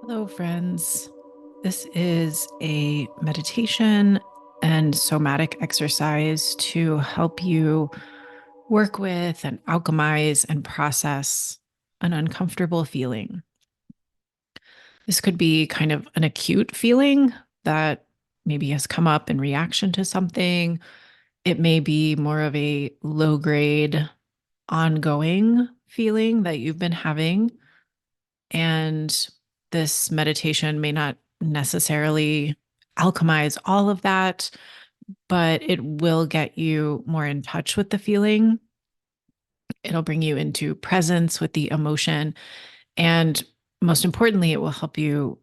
Hello, friends. This is a meditation and somatic exercise to help you work with and alchemize and process an uncomfortable feeling. This could be kind of an acute feeling that maybe has come up in reaction to something. It may be more of a low grade, ongoing feeling that you've been having. And this meditation may not necessarily alchemize all of that, but it will get you more in touch with the feeling. It'll bring you into presence with the emotion. And most importantly, it will help you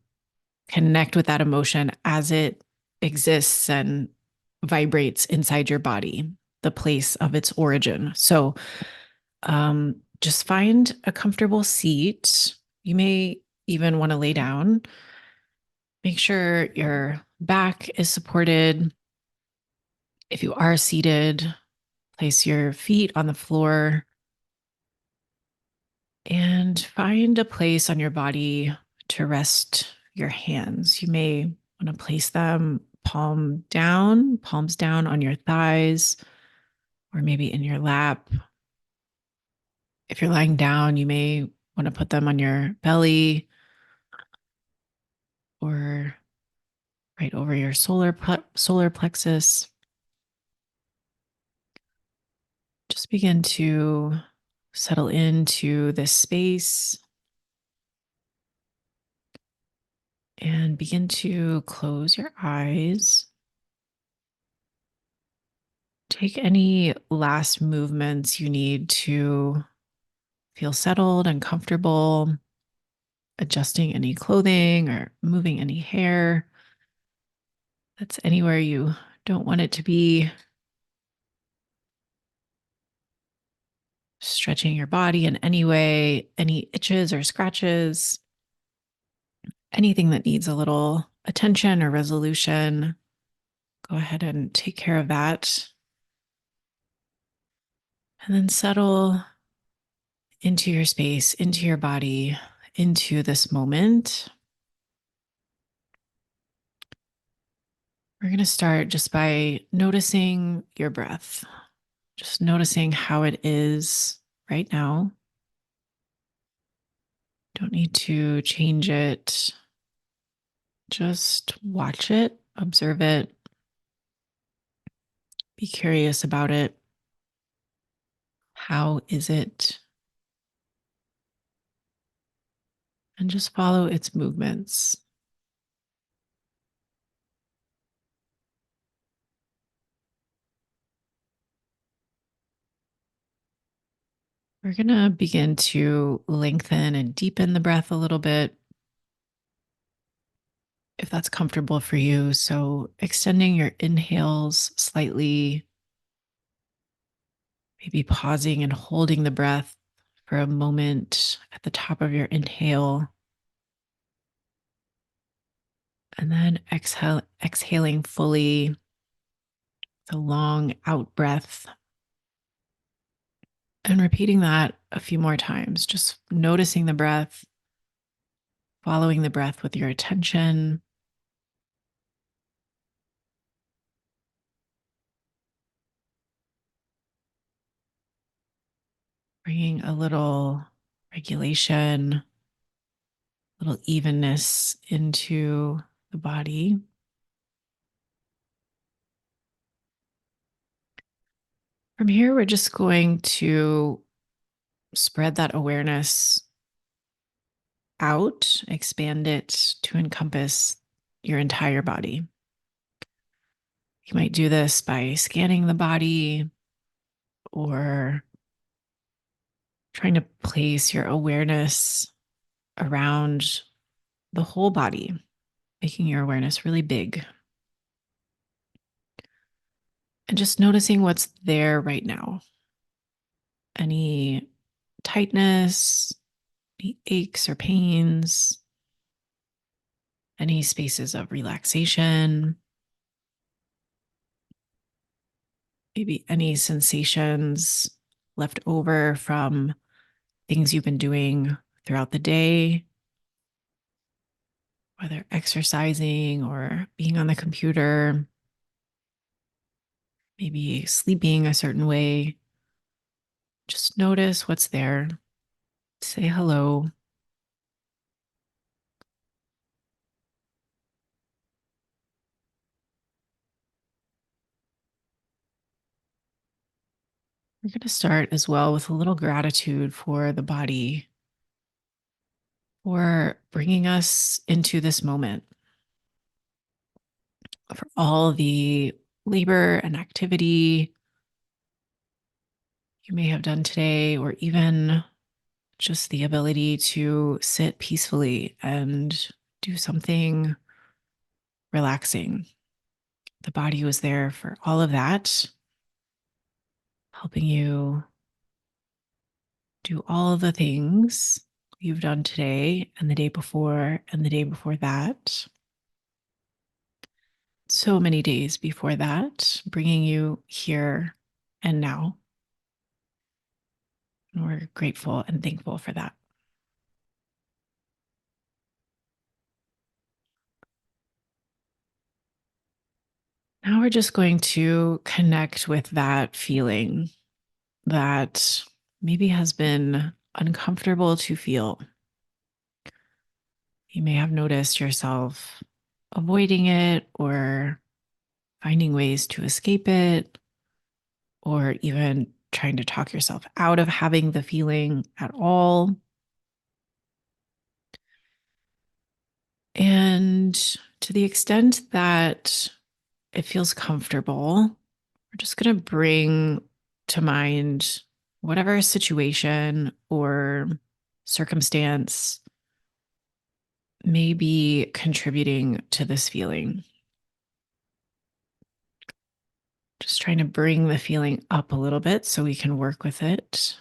connect with that emotion as it exists and vibrates inside your body, the place of its origin. So just find a comfortable seat. You may even want to lay down. Make sure your back is supported. If you are seated, place your feet on the floor and find a place on your body to rest your hands. You may want to place them palms down on your thighs, or maybe in your lap. If you're lying down, you may want to put them on your belly or right over your solar plexus. Just begin to settle into this space and begin to close your eyes. Take any last movements you need to feel settled and comfortable, adjusting any clothing or moving any hair that's anywhere you don't want it to be, stretching your body in any way, any itches or scratches, anything that needs a little attention or resolution. Go ahead and take care of that. And then settle into your space, into your body, into this moment. We're going to start just by noticing your breath, just noticing how it is right now. Don't need to change it. Just watch it, observe it, be curious about it. How is it? And just follow its movements. We're going to begin to lengthen and deepen the breath a little bit, if that's comfortable for you. So extending your inhales slightly, maybe pausing and holding the breath for a moment at the top of your inhale. And then exhaling fully, the long out breath. And repeating that a few more times, just noticing the breath, following the breath with your attention. Bringing a little regulation, a little evenness into the body. From here, we're just going to spread that awareness out, expand it to encompass your entire body. You might do this by scanning the body or trying to place your awareness around the whole body, making your awareness really big. And just noticing what's there right now. Any tightness, any aches or pains, any spaces of relaxation, maybe any sensations left over from things you've been doing throughout the day. whether exercising or being on the computer, maybe sleeping a certain way. Just notice what's there. Say hello. We're going to start as well with a little gratitude for the body, for bringing us into this moment, for all the labor and activity you may have done today, or even just the ability to sit peacefully and do something relaxing. The body was there for all of that, helping you do all of the things you've done today and the day before and the day before that. So many days before that, bringing you here and now. And we're grateful and thankful for that. Now we're just going to connect with that feeling that maybe has been uncomfortable to feel. You may have noticed yourself avoiding it or finding ways to escape it, or even trying to talk yourself out of having the feeling at all. And to the extent that it feels comfortable, we're just going to bring to mind whatever situation or circumstance may be contributing to this feeling. Just trying to bring the feeling up a little bit so we can work with it.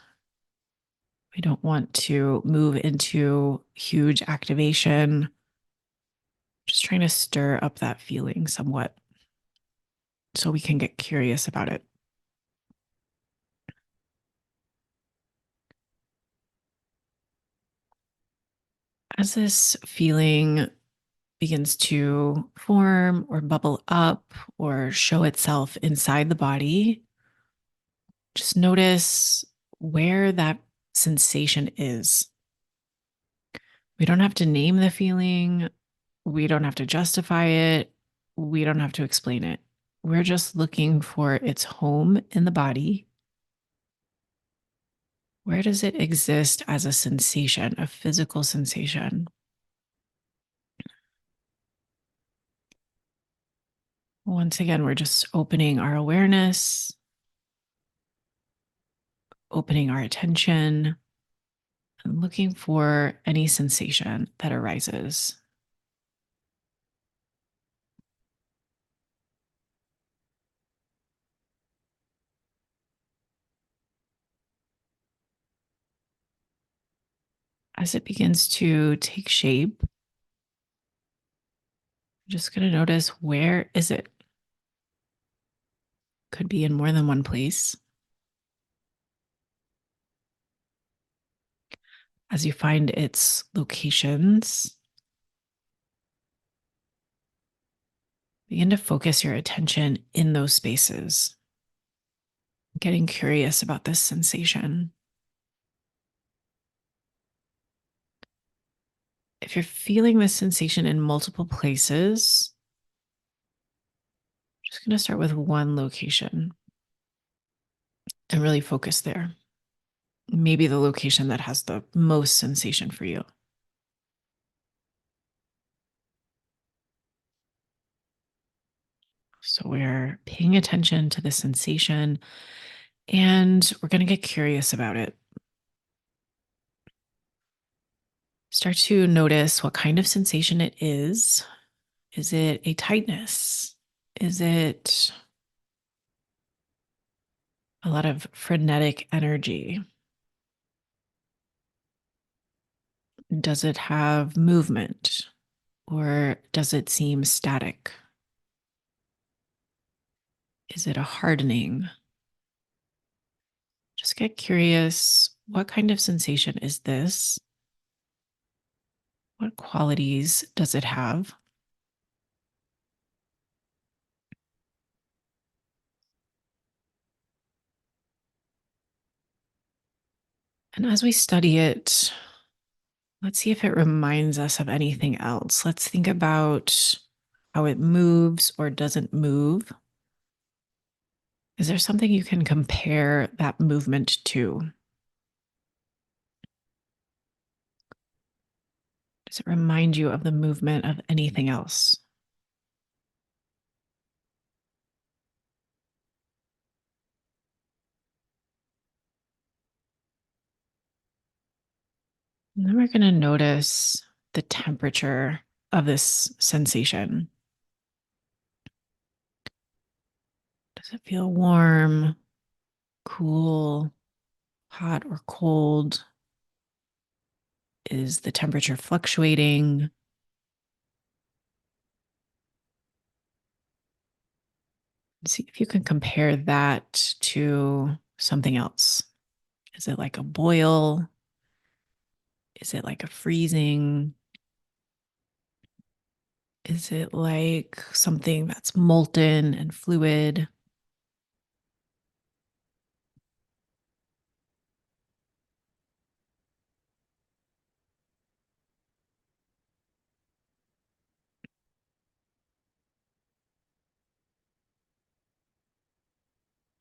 We don't want to move into huge activation. Just trying to stir up that feeling somewhat so we can get curious about it. As this feeling begins to form or bubble up or show itself inside the body, just notice where that sensation is. We don't have to name the feeling. We don't have to justify it. We don't have to explain it. We're just looking for its home in the body. Where does it exist as a sensation, a physical sensation? Once again, we're just opening our awareness, opening our attention, and looking for any sensation that arises. As it begins to take shape, I'm just going to notice, where is it? Could be in more than one place. As you find its locations, begin to focus your attention in those spaces, getting curious about this sensation. If you're feeling this sensation in multiple places, I'm just going to start with one location and really focus there. Maybe the location that has the most sensation for you. So we're paying attention to the sensation and we're going to get curious about it. Start to notice what kind of sensation it is. Is it a tightness? Is it a lot of frenetic energy? Does it have movement, or does it seem static? Is it a hardening? Just get curious. What kind of sensation is this? What qualities does it have? And as we study it, let's see if it reminds us of anything else. Let's think about how it moves or doesn't move. Is there something you can compare that movement to? Does it remind you of the movement of anything else? And then we're going to notice the temperature of this sensation. Does it feel warm, cool, hot, or cold? Is the temperature fluctuating? See if you can compare that to something else. Is it like a boil? Is it like a freezing? Is it like something that's molten and fluid?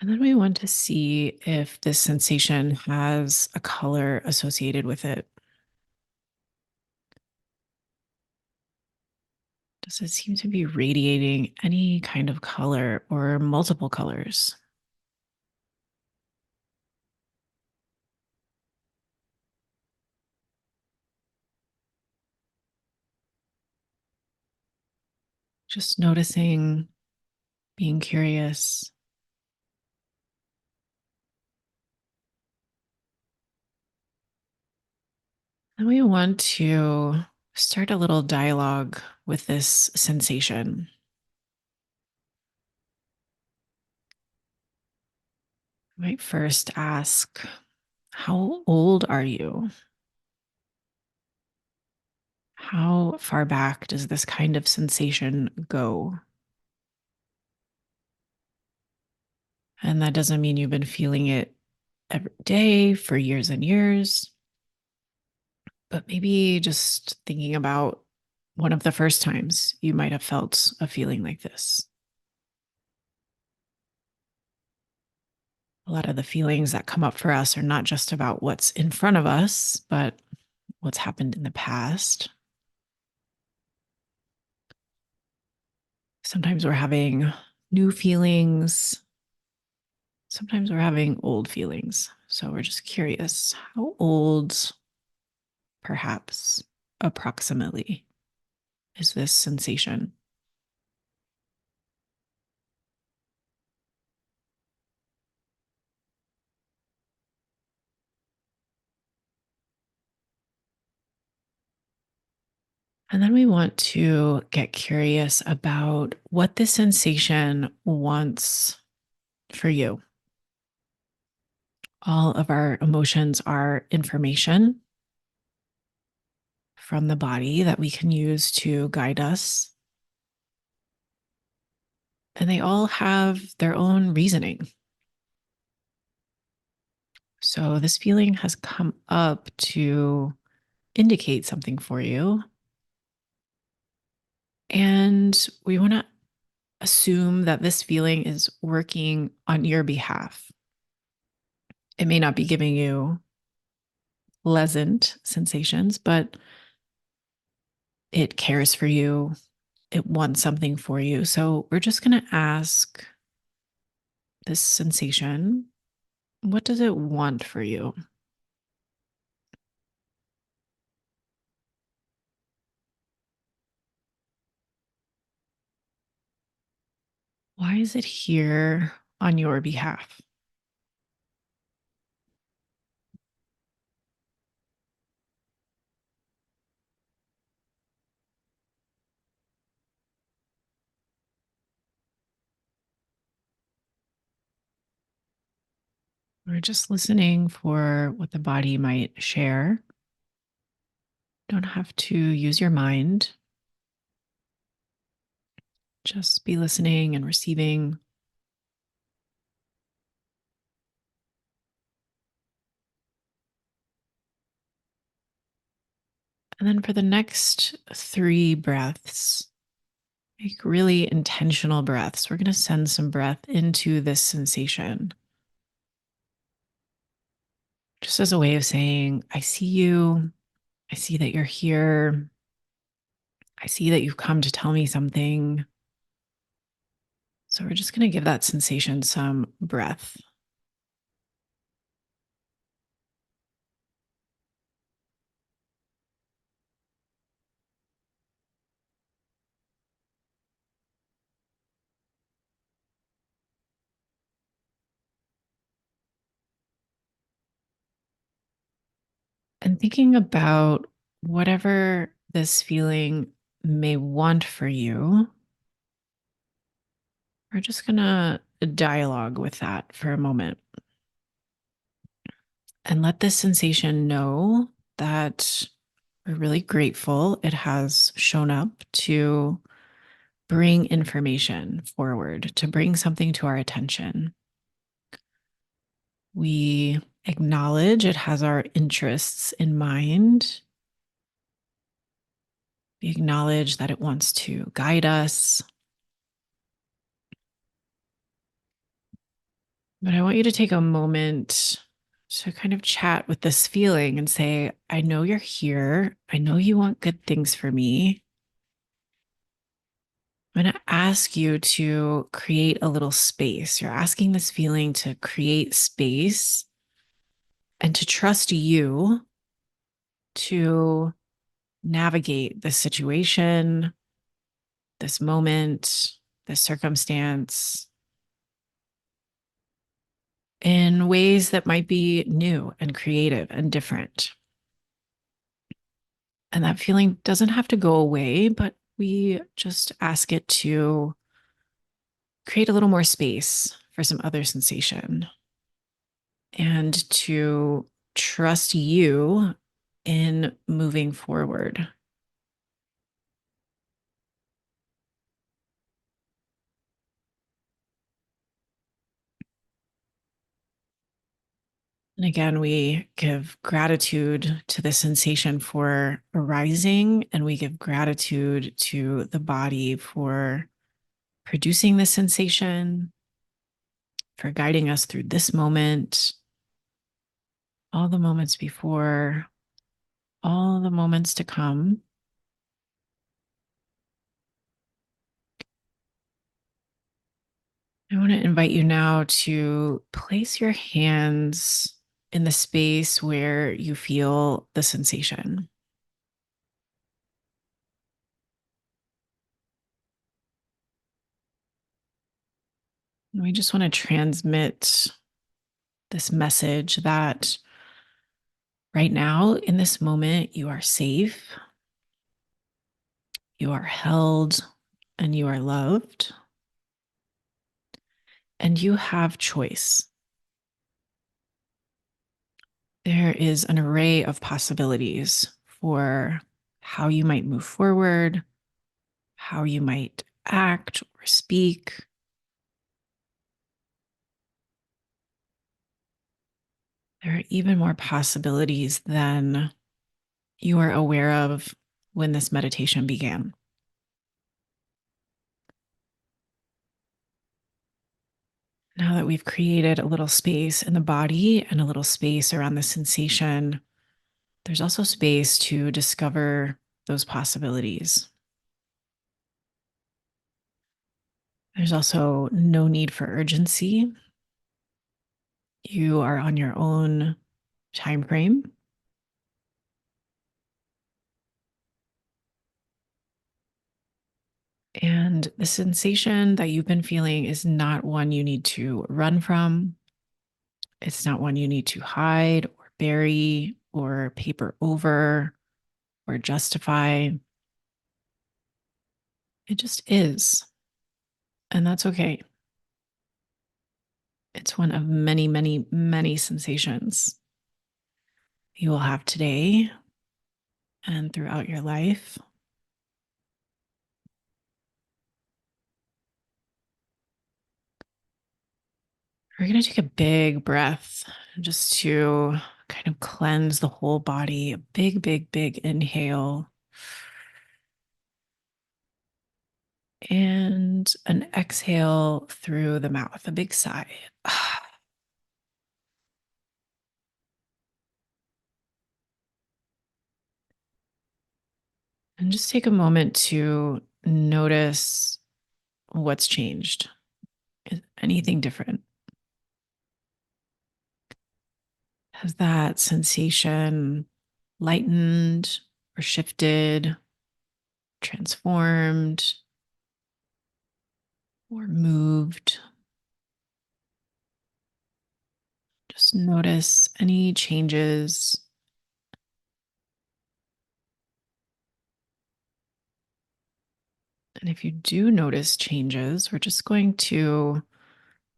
And then we want to see if this sensation has a color associated with it. Does it seem to be radiating any kind of color or multiple colors? Just noticing, being curious. And we want to start a little dialogue with this sensation. I might first ask, how old are you? How far back does this kind of sensation go? And that doesn't mean you've been feeling it every day for years and years, but maybe just thinking about one of the first times you might have felt a feeling like this. A lot of the feelings that come up for us are not just about what's in front of us, but what's happened in the past. Sometimes we're having new feelings. Sometimes we're having old feelings. So we're just curious, how old, perhaps, approximately, is this sensation? And then we want to get curious about what this sensation wants for you. All of our emotions are information from the body that we can use to guide us. And they all have their own reasoning. So this feeling has come up to indicate something for you. And we want to assume that this feeling is working on your behalf. It may not be giving you pleasant sensations, but it cares for you. It wants something for you. So we're just going to ask this sensation, what does it want for you? Why is it here on your behalf? We're just listening for what the body might share. Don't have to use your mind. Just be listening and receiving. And then for the next 3 breaths, make really intentional breaths. We're going to send some breath into this sensation, just as a way of saying, I see you. I see that you're here. I see that you've come to tell me something. So we're just going to give that sensation some breath. And thinking about whatever this feeling may want for you, we're just going to dialogue with that for a moment and let this sensation know that we're really grateful it has shown up to bring information forward, to bring something to our attention. We acknowledge it has our interests in mind. We acknowledge that it wants to guide us. But I want you to take a moment to kind of chat with this feeling and say, I know you're here. I know you want good things for me. I'm going to ask you to create a little space. You're asking this feeling to create space and to trust you to navigate this situation, this moment, this circumstance in ways that might be new and creative and different. And that feeling doesn't have to go away, but we just ask it to create a little more space for some other sensation and to trust you in moving forward. And again, we give gratitude to the sensation for arising, and we give gratitude to the body for producing the sensation, for guiding us through this moment, all the moments before, all the moments to come. I want to invite you now to place your hands in the space where you feel the sensation. And we just want to transmit this message that right now, in this moment, you are safe, you are held, and you are loved, and you have choice. There is an array of possibilities for how you might move forward, how you might act or speak. There are even more possibilities than you were aware of when this meditation began. Now that we've created a little space in the body and a little space around the sensation, there's also space to discover those possibilities. There's also no need for urgency. You are on your own time frame. And the sensation that you've been feeling is not one you need to run from. It's not one you need to hide or bury or paper over or justify. It just is. And that's okay. It's one of many, many, many sensations you will have today and throughout your life. We're going to take a big breath just to kind of cleanse the whole body. A big, big, big inhale and an exhale through the mouth, a big sigh. And just take a moment to notice what's changed. Is anything different? Has that sensation lightened or shifted, transformed, or moved? Just notice any changes. And if you do notice changes, we're just going to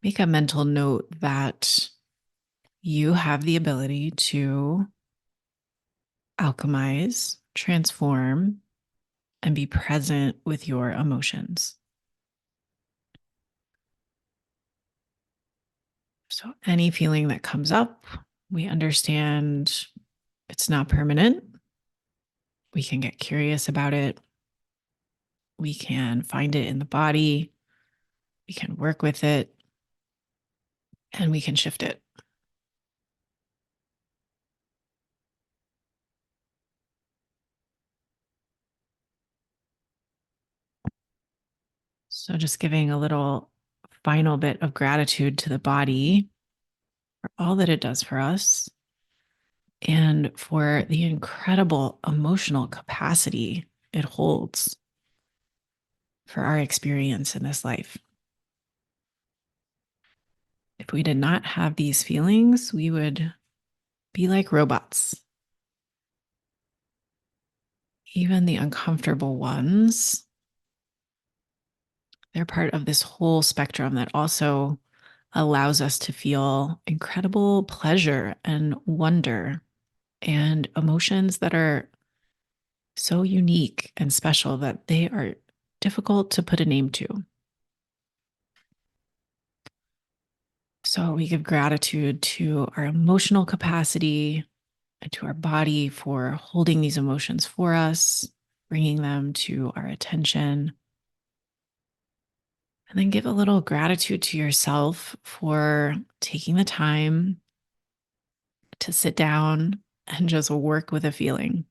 make a mental note that you have the ability to alchemize, transform, and be present with your emotions. So, any feeling that comes up, we understand it's not permanent. We can get curious about it. We can find it in the body. We can work with it and we can shift it. So, just giving a little final bit of gratitude to the body for all that it does for us and for the incredible emotional capacity it holds for our experience in this life. If we did not have these feelings, we would be like robots. Even the uncomfortable ones, they're part of this whole spectrum that also allows us to feel incredible pleasure and wonder and emotions that are so unique and special that they are difficult to put a name to. So we give gratitude to our emotional capacity and to our body for holding these emotions for us, bringing them to our attention. And then give a little gratitude to yourself for taking the time to sit down and just work with a feeling.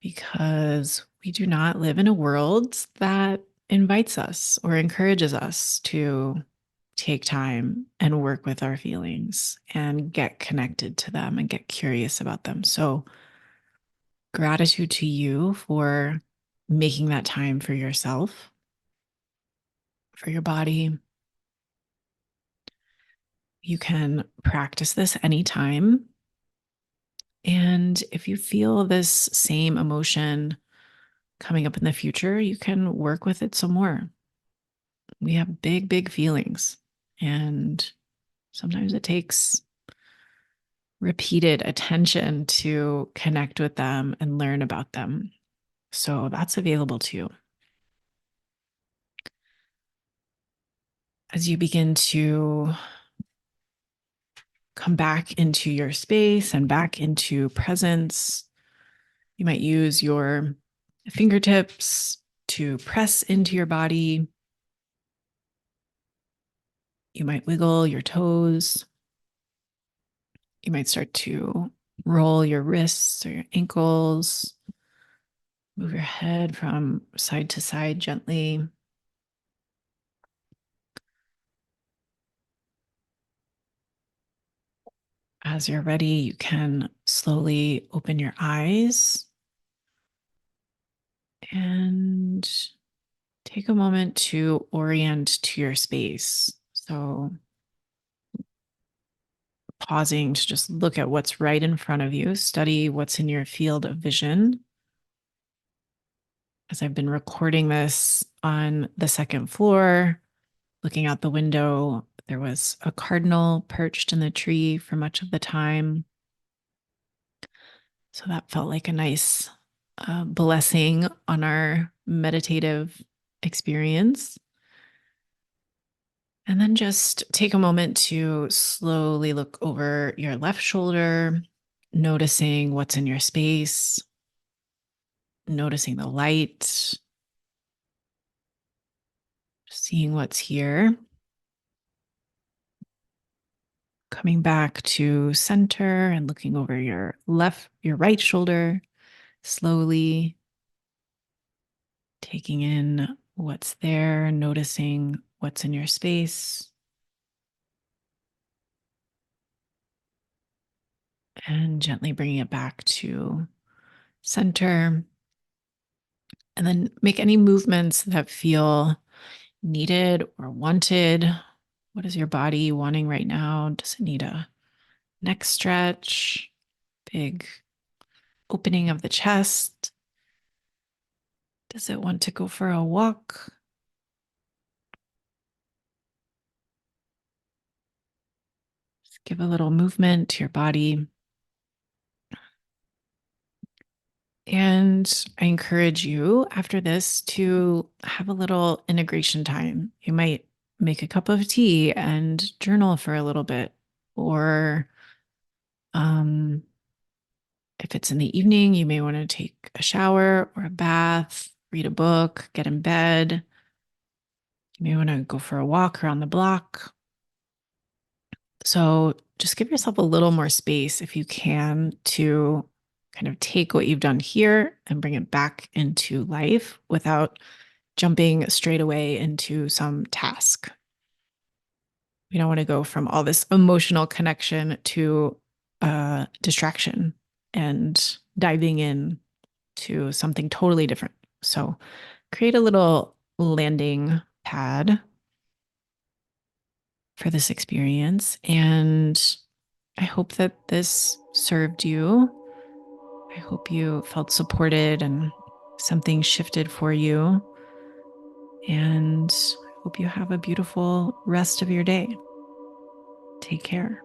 Because we do not live in a world that invites us or encourages us to take time and work with our feelings and get connected to them and get curious about them. So, gratitude to you for making that time for yourself, for your body. You can practice this anytime. And if you feel this same emotion coming up in the future, you can work with it some more. We have big, big feelings, and sometimes it takes repeated attention to connect with them and learn about them. So that's available to you. As you begin to come back into your space and back into presence, you might use your fingertips to press into your body. You might wiggle your toes. You might start to roll your wrists or your ankles. Move your head from side to side gently. As you're ready, you can slowly open your eyes and take a moment to orient to your space. So, pausing to just look at what's right in front of you, study what's in your field of vision. As I've been recording this on the second floor, looking out the window, there was a cardinal perched in the tree for much of the time. So that felt like a nice blessing on our meditative experience. And then just take a moment to slowly look over your left shoulder, noticing what's in your space, noticing the light, seeing what's here. Coming back to center and looking over your right shoulder, slowly taking in what's there, noticing what's in your space, and gently bringing it back to center. And then make any movements that feel needed or wanted. What is your body wanting right now? Does it need a neck stretch? Big opening of the chest? Does it want to go for a walk? Just give a little movement to your body. And I encourage you after this to have a little integration time. You might make a cup of tea and journal for a little bit. Or if it's in the evening, you may want to take a shower or a bath, read a book, get in bed. You may want to go for a walk around the block. So just give yourself a little more space if you can to kind of take what you've done here and bring it back into life without jumping straight away into some task. We don't want to go from all this emotional connection to distraction and diving in to something totally different. So create a little landing pad for this experience. And I hope that this served you. I hope you felt supported and something shifted for you. And I hope you have a beautiful rest of your day. Take care.